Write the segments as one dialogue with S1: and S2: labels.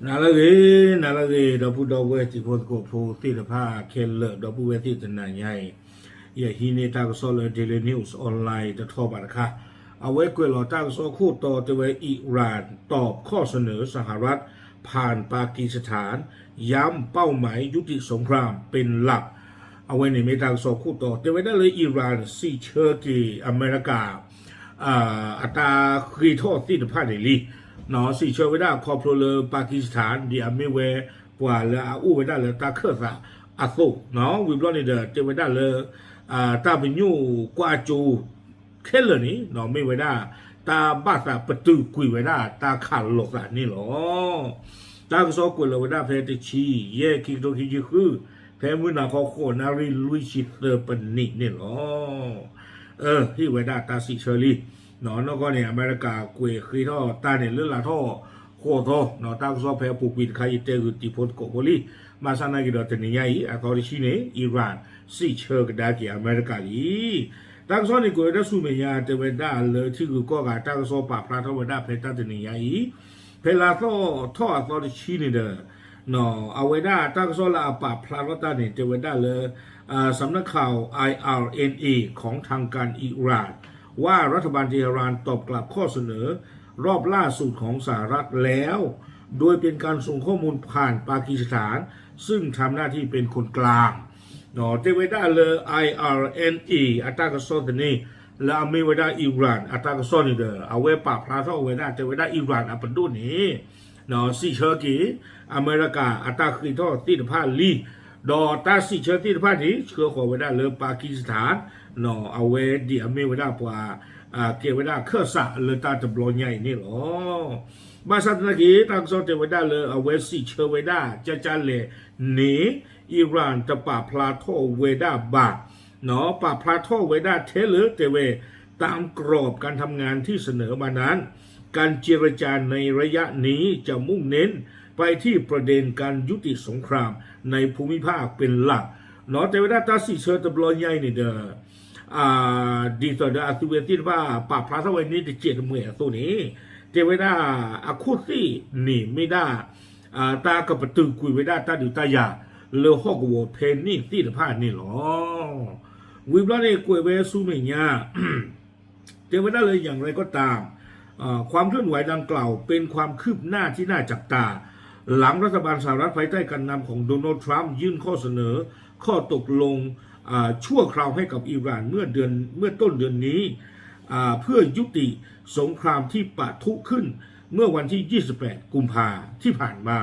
S1: นาละเกดอพุดอเวติโพสโกโพติตะพาเคลดอพุเวติตะนันใหญ่ยะฮีเนตากซอลเดลินิวส์ออนไลน์ตะทอบานะคะเอาไว้กวยหลอตากซอคู่ต่อตะเวอิหร่านตอบข้อเสนอสหรัฐผ่านปากีสถานย้ำเป้าหมายยุติสงครามเป็นหลักเอาไว้ในเมตากซอคู่ต่อตะเวได้เลยอิหร่านซีเชอร์กีอเมริกาอัตราคีโทษที่ตะพาเดลีเนาะสิเชื่อไว้ได้คอพลเลปากีสถานเดียไม่เวกว่าเลยอู้ไว้ได้เลยตาเครือสะอาโซเนาะวิบลอนี่เดอเจไว้ได้เลยตาเป็นยูกว่าจูเคลนี่เนาะไม่ไว้ได้ตาบ้าตาประตูกุยไว้ได้ตาขาดหลอกนี่หรอตาก็สอกุยเลยไว้ได้เพติชีเย่คิดโดคิดคือแพ้มือหนาเขาโคนารีลุยชิเตอร์ปนินี่หรอที่ไว้ได้ตาสิเชอรี่เนาะแล้วก็เนี่ยอเมริกากวยคือท่อตาเนี่ยเรื่องละท่อโคท่อเนาะตาก็สอบแพ้ปูปิดใครเตอร์ติพดโกโบลีมาซานากิดอตนี่ใหญ่อะเขาดิชิเนอิหร่านสิเชอร์กได้กี่อเมริกาลีตาก็สอบนี่กวยได้สูเมียเตเวด้าเลยที่คือก็กาตาก็สอบปราบพระท่อเวด้าเพตันนี่ใหญ่เพลาท่อเขาดิชิเนเดอเนาะเอาไว้ได้ตาก็สอบละปราบพระท่อเนี่ยเตเวด้าเลยสำนักข่าว IRNA ของทางการอิหร่านว่ารัฐบาลเตหะรานตอบกลับข้อเสนอรอบล่าสุดของสหรัฐแล้วโดยเป็นการส่งข้อมูลผ่านปากีสถานซึ่งทำหน้าที่เป็นคนกลางเนาะเตเวด้าเลย IRNA อัตากะซอนนี่และอเมริกาอิหร่านอัตากะซอนนี่เด้อเอาไว้ปราบพลาท่อเวด้าเตเวด้าอิหร่านอัปดุนี้เนาะสิเชอร์กีอเมริกาอัตาคือท่อติดผ้าลีดอตาสิเชอร์ติดผ้านี้เชื่อขอเวด้าเลยปากีสถานเนาะเอาไว้ดีอเมริกาปว่าเกี่ยวไว้ได้เครือสะเลยตาจะบลอยใหญ่นี่หรอมาสัตว์นักตางโซเทไว้ได้เลยเอาไว้สิเชอร์ไว้ได้จะเลยหนีอิหร่านจะป่าพลาโทเวด้าบาเนาะป่าพลาโทเวด้าเทเลเตเวตามกรอบการทำงานที่เสนอมานั้นการเจรจาในระยะนี้จะมุ่งเน้นไปที่ประเด็นการยุติสงครามในภูมิภาคเป็นหลักเนาะแต่เวลาตาสิเชอร์ตะบลอยใหญ่นี่เด้อดีต่อเดอตัวเวทีว่าป่าพลาโทเวนี้จะเจียดเมื่อตัวนี้แต่เวลาอาคุซี่นี่ไม่ได้ตากับประตูกุยไว้ได้ตาดูตายาเลอฮอกวอเพนนี่ที่ผ้านี่หรอวิบลาเนี่ยกุยเวซูเมียเทวดาเลยอย่างไรก็ตามความเคลื่อนไหวดังกล่าวเป็นความคืบหน้าที่น่าจับตาหลังรัฐบาลสหรัฐภายใต้การนำของโดนัลด์ทรัมป์ยื่นข้อเสนอข้อตกลงชั่วคราวให้กับอิหร่านเมื่อต้นเดือนนี้เพื่อยุติสงครามที่ปะทุขึ้นเมื่อวันที่28กุมภาที่ผ่านมา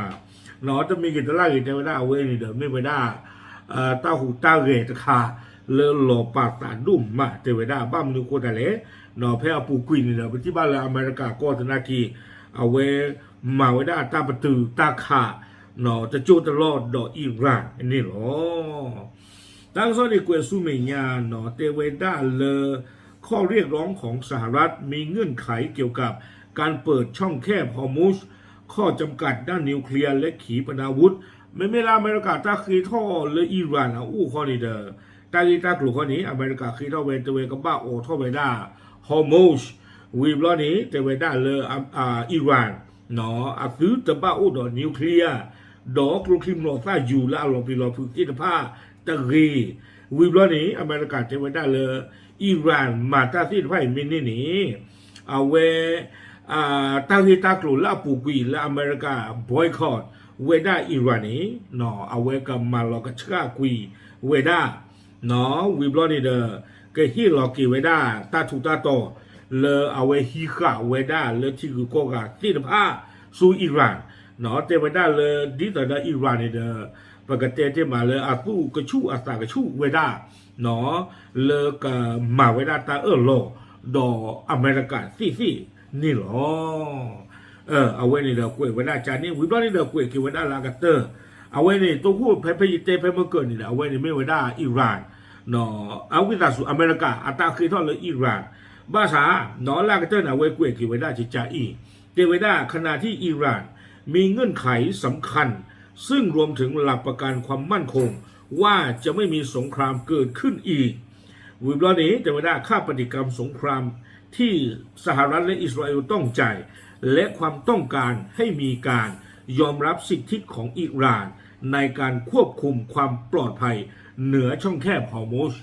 S1: เนาะจะมีกิจล่ากิจเวลาเว้นี่เดิมไม่ไปได้ตาหูตาเรตคาเลอหล่อปากตาดุ่มมาเทวดาบ้ามนุโคตะเลเนาะแพ้ปูกุยนี่เนาะที่บ้านเราอเมริกาก็ตนาทีเอาไว้มาไว้ได้ตาประตูตาขาเนาะจะโจตลอดดอกอิหร่านนี่หรอตั้งโซนิเกวซูเมียเนาะเทวดาเลอข้อเรียกร้องของสหรัฐมีเงื่อนไขเกี่ยวกับการเปิดช่องแคบฮอร์มุสข้อจำกัดด้านนิวเคลียร์และขีปนาวุธไม่ลาอเมริกาตาคีท่อและอิหร่านข้อนี้เด้อตากีตากลุ่มข้อนี้อเมริกาคีท่อเวตเวกับบ้าโอท่อเวด้าฮอร์มุสวีบล้อนี้เตเวด้าเลยอิหร่านเนาะคือตะบ้าโอดอนิวเคลียร์ดอกลูกคิมโลซ่าอยู่แล้วเราไปรอพึ่งที่ตะผ้าตะกีวีบล้อนี้อเมริกาเตเวด้าเลยอิหร่านมาตาที่ไพ่มินนี่เอาเวตากีตากลุ่มละปูกีและอเมริกาบอยคอตเวด้าอิหร่านนี้เนาะเอาเวกับมาลอกชกากุยเวด้าเนาะวีบล้อนี้เด้อก็ฮิลอกีเวด้าตาถูตาโตเลอเอาไว้ฮิกาเวด้าเลอที่คือโกกาที่ตะผ้าสู่อิหร่านเนาะเตเวด้าเลอดีต่อได้อิหร่านนี่เด้อปกติที่มาเลยอากูกระชูอาตากระชูเวด้าเนาะเลอกมาเวด้าตาโลดออเมริกาซี่นี่หรอเอาไว้นี่เด้อกวยเวด้าจานนี้วิบล้อนี่เด้อกวยคือเวด้าลากาเตอร์เอาไว้นี่ตัวพูดเพยิเตเพเมื่อเกินนี่เอาไว้นี่ไม่เวด้าอิหร่านเนาะเอาวิตาสุอเมริกาอาตาคือทอดเลยอิหร่านบ้าษาเนาะลากาเตอร์เอาไว้กวยคือเวด้าจิจาอีเตเวด้าขณะที่อิหร่านมีเงื่อนไขสำคัญซึ่งรวมถึงหลักประกันความมั่นคงว่าจะไม่มีสงครามเกิดขึ้นอีกวิบล้อนี้เตเวด้าค่าปฏิกรรมสงครามที่สหรัฐและอิสราเอลต้องจ่ายและความต้องการให้มีการ ยอมรับสิทธิของอิหร่านในการควบคุมความปลอดภัยเหนือช่องแคบฮอร์มุซ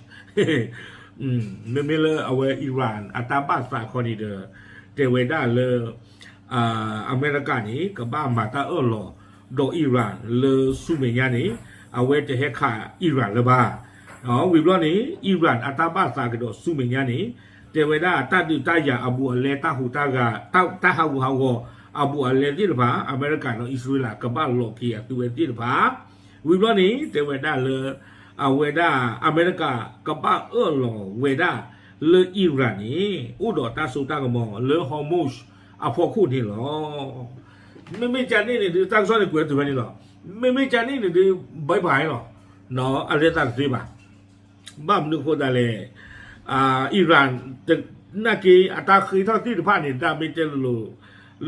S1: ไม่เลยเอาไว้อิหร่านอัตราบ้าสาคอนิเดอร์เทเวดาเลยอเมริกานี่กับบ้ามาตาหล่อโดอิหร่านเลยซูเมญานี่เอาไว้จะให้ข่าอิหร่านเลยบ้าวิบล้อนี้อิหร่านอัตราบ้าสาก็โดซูเมญานี่เทวดาตาดูตายาอบูอัลเลตาหูตากาตาฮาวูฮาวอบูอัลเลที่ละบ้าอเมริกาโนอิสราเอลกับบ้าโลกียตัวที่ละบ้าวิบล้อนี้เทวดาเลยเวดาอเมริกากับบ้าหล่อเวดาเลยอิหร่านนี่อุดรตาสุตากมอเลยฮอร์มุซพอคู่นี่หรอไม่จานนี่เนี่ยตั้งซ้อนในกวนตัวนี้หรอไม่จานนี่เนี่ยบายบายหรอเนาะอะไรต่างสิบ่ะบ้ามนึกโคตรเลยอิหร่านจะน่ากีอัตราคือเท่าที่ผ่านเนี่ยตามไม่เจอเลย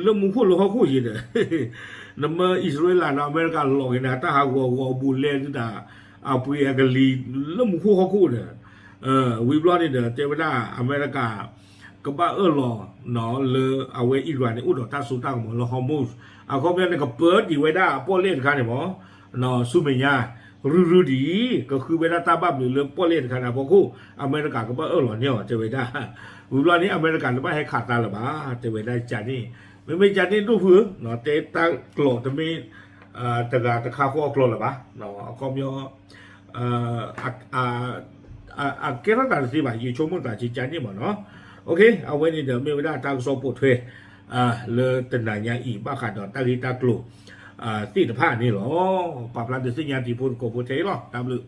S1: แล้วมึงพูดเขาคู่ยินเลยนั่นมาอิสราเอลและอเมริกาหลอกนะถ้าหากว่าบุลเล่ที่ด่าปุยกลีแล้วมึงคู่เขาคู่เนี่ยวิบล้อนี่เด้อเจ้าด้าอเมริกาก็บ้าหล่อเนาะเลยเอาไว้อิหร่านเนี่ยอุดรตาสุตางหมอละฮอร์มุซเขาเป็นเนี่ยก็เปิดดีไว้ได้ป้อเล่นกันเนี่ยหมอเนาะซูเมียรู้ดีก็คือเวลาตาบ้าหรือเรื่องป้อเล่นกันนะพวกคู่อเมริกาก็บ้าหล่อเนี่ยเจ้าด้าวิบล้อนี้อเมริกันไม่ให้ขาดตาหรอบ้าเจ้าด้าจานี่ไม่จานี่ดูเพื่อเนาะเตะตากลอดไม่ตะขาข้อกลอดหรอบ้าเนาะก็มีเกี่ยวกับสิบ่ะอยู่ชมมุ่งตาจีจันนี่หมดเนาะโอเคเอาไว้นี่เดี๋ยวไม่ได้ตางโซปุถุยเลยตันไหนยังอีบ้าขาดดอกตาลีตากลุ่มตีตะผ้านี่หรอปรับรันเดือดสัญญาณที่พูดโกโปเทหรอตามเลย